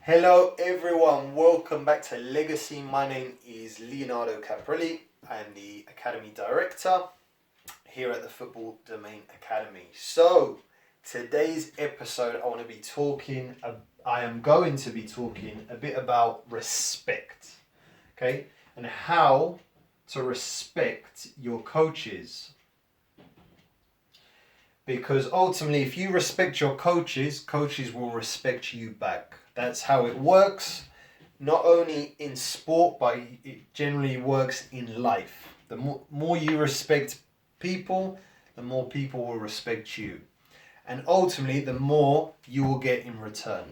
Hello everyone, welcome back to Legacy. My name is Leonardo Caprelli. I am the Academy Director here at the Football Domain Academy. So, today's episode I am going to be talking a bit about respect, okay? And how to respect your coaches. Because ultimately, if you respect your coaches, coaches will respect you back. That's how it works, not only in sport, but it generally works in life. The more you respect people, the more people will respect you. And ultimately, the more you will get in return.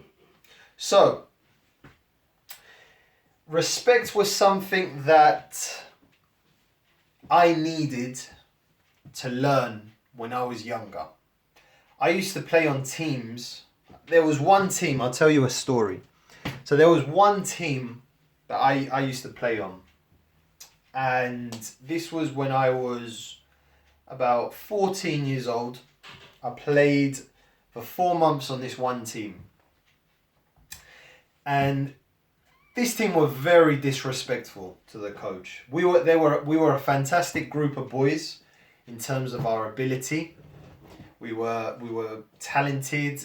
So, respect was something that I needed to learn when I was younger. I used to play on teams. There was one team, I'll tell you a story. So there was one team that I used to play on. And this was when I was about 14 years old. I played for 4 months on this one team. And this team were very disrespectful to the coach. We were a fantastic group of boys in terms of our ability. We were talented.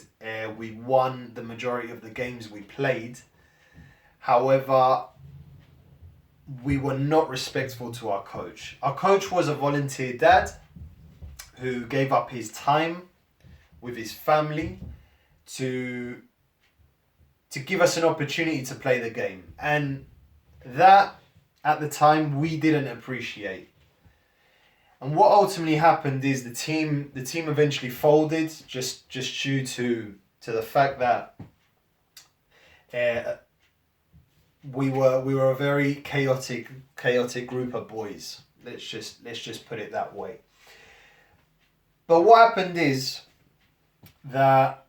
We won the majority of the games we played. However, we were not respectful to our coach. Our coach was a volunteer dad who gave up his time with his family to give us an opportunity to play the game. And that, at the time, we didn't appreciate. And what ultimately happened is the team eventually folded just due to the fact that we were a very chaotic group of boys. Let's just put it that way. But what happened is that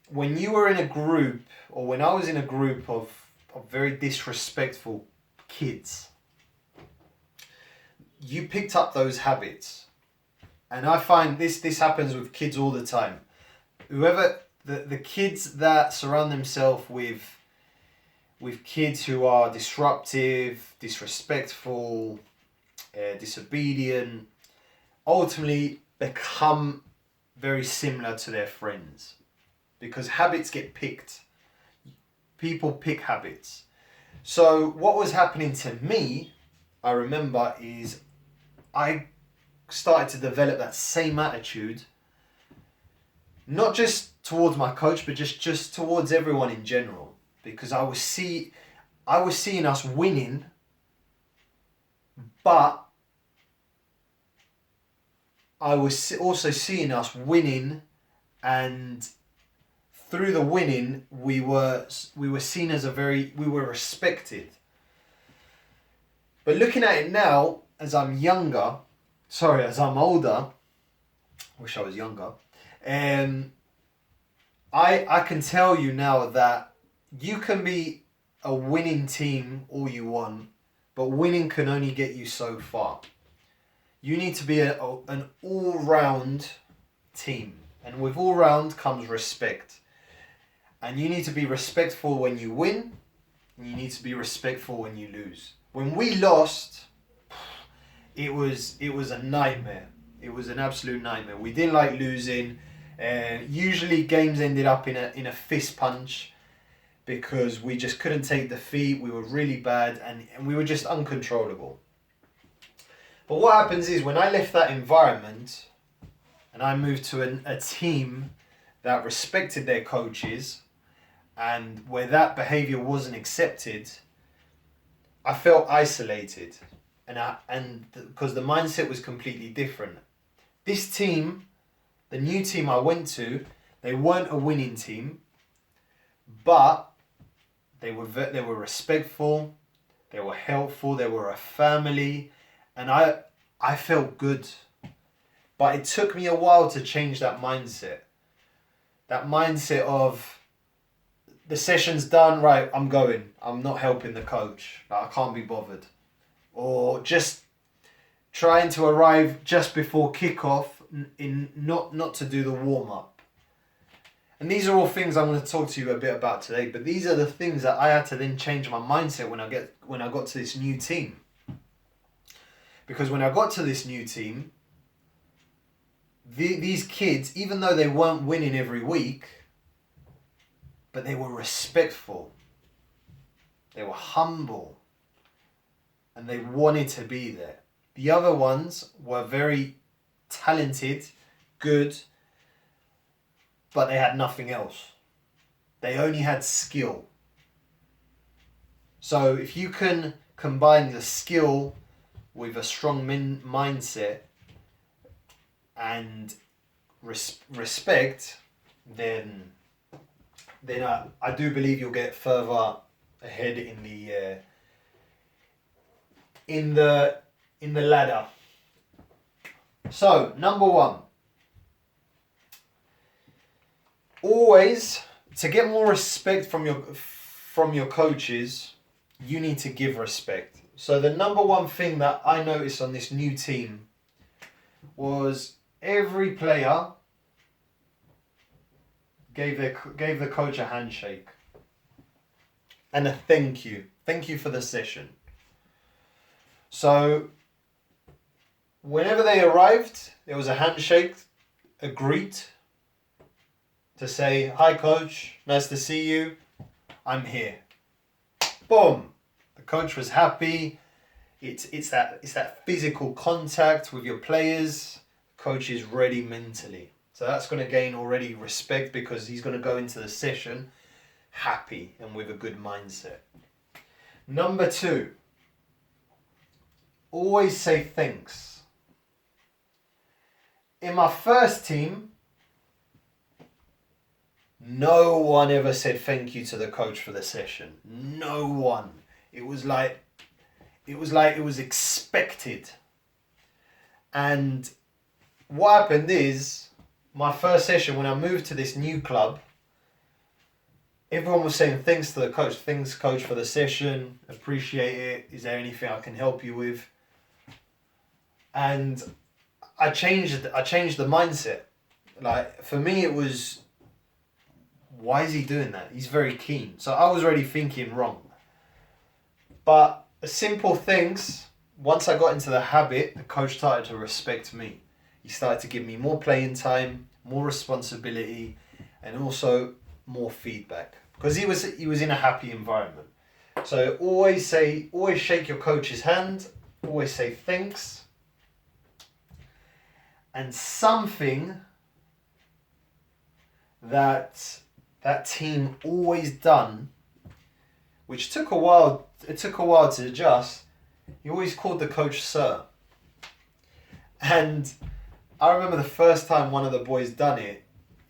when you were in a group, or when I was in a group of very disrespectful kids, you picked up those habits. And I find this happens with kids all the time. Whoever the kids that surround themselves with kids who are disruptive, disrespectful, disobedient, ultimately become very similar to their friends. Because habits get picked. People pick habits. So what was happening to me, I remember, is I started to develop that same attitude, not just towards my coach, but just towards everyone in general. Because I was seeing us winning, but I was also seeing us winning, and through the winning, we were seen as we were respected. But looking at it now, as I'm older, wish I was younger, I can tell you now that you can be a winning team all you want, but winning can only get you so far. You need to be an all-round team, and with all-round comes respect. And you need to be respectful when you win, and you need to be respectful when you lose. When we lost, it was a nightmare. It was an absolute nightmare. We didn't like losing. Usually games ended up in a fist punch because we just couldn't take defeat. We were really bad, and we were just uncontrollable. But what happens is when I left that environment and I moved to a team that respected their coaches, and where that behavior wasn't accepted, I felt isolated, and because the mindset was completely different. This team, the new team I went to, they weren't a winning team, but they were respectful, they were helpful, they were a family, and I felt good. But it took me a while to change that mindset. That mindset of, the session's done, right, I'm going. I'm not helping the coach. I can't be bothered. Or just trying to arrive just before kickoff in not to do the warm-up. And these are all things I'm going to talk to you a bit about today, but these are the things that I had to then change my mindset when I got to this new team. Because when I got to this new team, these kids, even though they weren't winning every week, but they were respectful, they were humble, and they wanted to be there. The other ones were very talented, good, but they had nothing else. They only had skill. So if you can combine the skill with a strong mindset and respect, then I do believe you'll get further ahead in the ladder. So, number one, always, to get more respect from your coaches, you need to give respect. So the number one thing that I noticed on this new team was every player gave the coach a handshake and a thank you for the session. So whenever they arrived, there was a handshake, a greet, to say, "Hi coach, nice to see you, I'm here." Boom! The coach was happy. It's that physical contact with your players. Coach is ready mentally. So that's going to gain already respect because he's going to go into the session happy and with a good mindset. Number two, always say thanks. In my first team, no one ever said thank you to the coach for the session. No one. It was like it was expected. And what happened is, my first session, when I moved to this new club, everyone was saying thanks to the coach. Thanks, coach, for the session. Appreciate it. Is there anything I can help you with? And I changed the mindset. Like, for me, it was, why is he doing that? He's very keen. So I was already thinking wrong. But simple things, once I got into the habit, the coach started to respect me. He started to give me more playing time, more responsibility, and also more feedback. Because he was in a happy environment. So always shake your coach's hand, always say thanks. And something that team always done, which took a while to adjust, he always called the coach sir. And I remember the first time one of the boys done it,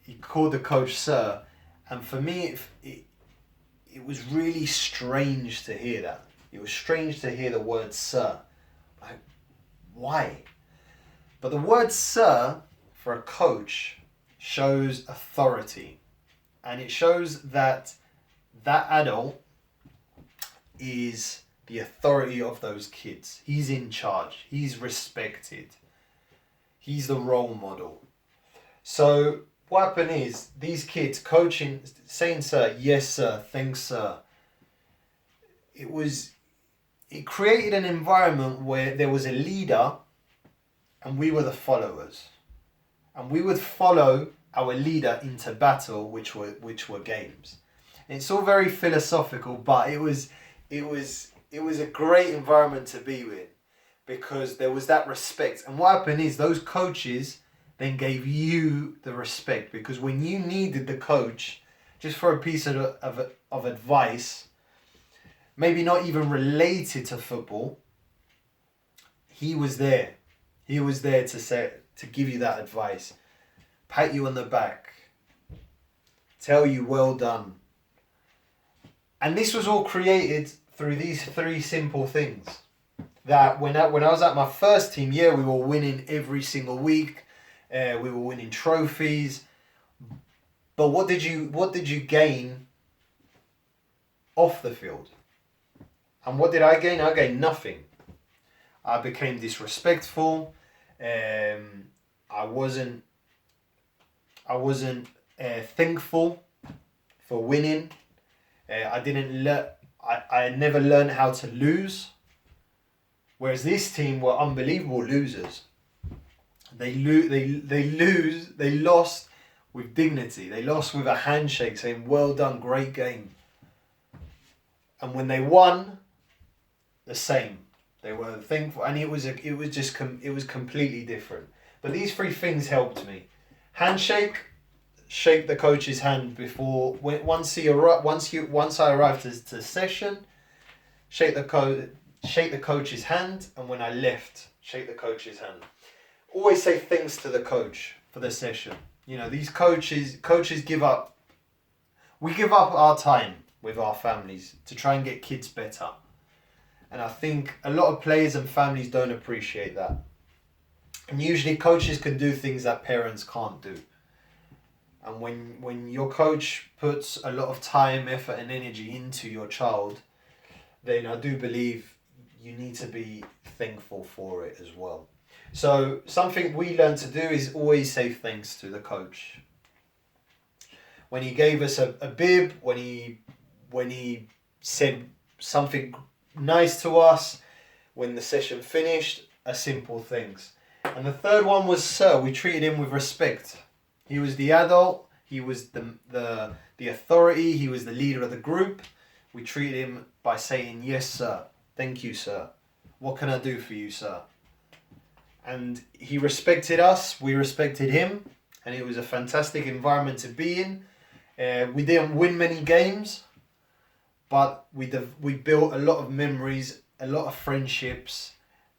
he called the coach sir, and for me it was really strange to hear that. It was strange to hear the word sir. Like, why? But the word sir for a coach shows authority, and it shows that adult is the authority of those kids. He's in charge. He's respected. He's the role model. So what happened is, these kids coaching, saying sir, yes sir, thanks sir. It created an environment where there was a leader and we were the followers. And we would follow our leader into battle, which were games. And it's all very philosophical, but it was a great environment to be with, because there was that respect. And what happened is, those coaches then gave you the respect, because when you needed the coach just for a piece of advice, maybe not even related to football, he was there. He was there to give you that advice, pat you on the back, tell you well done. And this was all created through these three simple things. That when I was at my first team, yeah, we were winning every single week. We were winning trophies. But what did you gain off the field? And what did I gain? I gained nothing. I became disrespectful. I wasn't thankful for winning. I never learned how to lose. Whereas this team were unbelievable losers. They lost with dignity. They lost with a handshake saying, "Well done, great game." And when they won, the same. They were thankful, and it was completely different. But these three things helped me: handshake, shake the coach's hand before once I arrived to session, shake the coach's hand, and when I left, shake the coach's hand. Always say thanks to the coach for the session. You know, these coaches give up. We give up our time with our families to try and get kids better. And I think a lot of players and families don't appreciate that. And usually coaches can do things that parents can't do. And when your coach puts a lot of time, effort and energy into your child, then I do believe you need to be thankful for it as well. So something we learn to do is always say thanks to the coach. When he gave us a bib, when he said something nice to us, when the session finished, simple things. And the third one was sir. We treated him with respect. He was the adult, he was the authority, he was the leader of the group. We treated him by saying, "Yes, sir. Thank you, sir. What can I do for you, sir?" And he respected us, we respected him, and it was a fantastic environment to be in. We didn't win many games, but we built a lot of memories, a lot of friendships,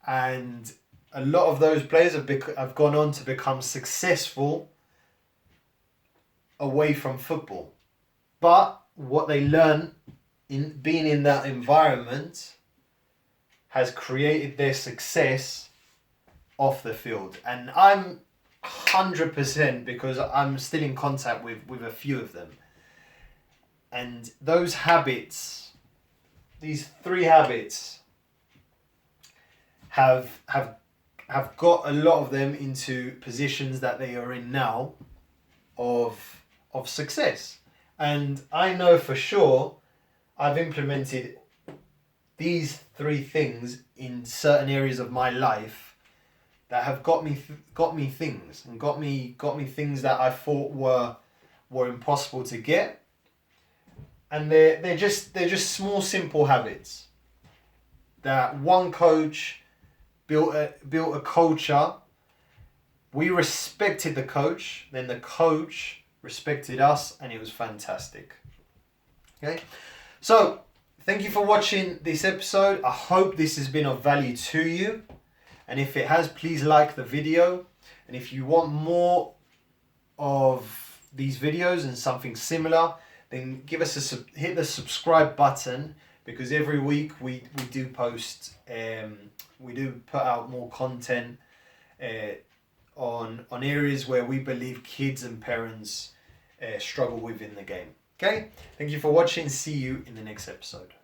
and a lot of those players have gone on to become successful away from football. But what they learn in being in that environment has created their success off the field. And I'm 100% because I'm still in contact with a few of them. And those habits, these three habits, have got a lot of them into positions that they are in now of success. And I know for sure I've implemented these three things in certain areas of my life that have got me things and got me things that I thought were impossible to get. And they're just small, simple habits that one coach built a culture. We respected the coach, then the coach respected us, and it was fantastic. Okay, so thank you for watching this episode. I hope this has been of value to you, and if it has, please like the video. And if you want more of these videos and something similar, then give us hit the subscribe button, because every week we do post, we do put out more content on areas where we believe kids and parents struggle with in the game. Okay, thank you for watching. See you in the next episode.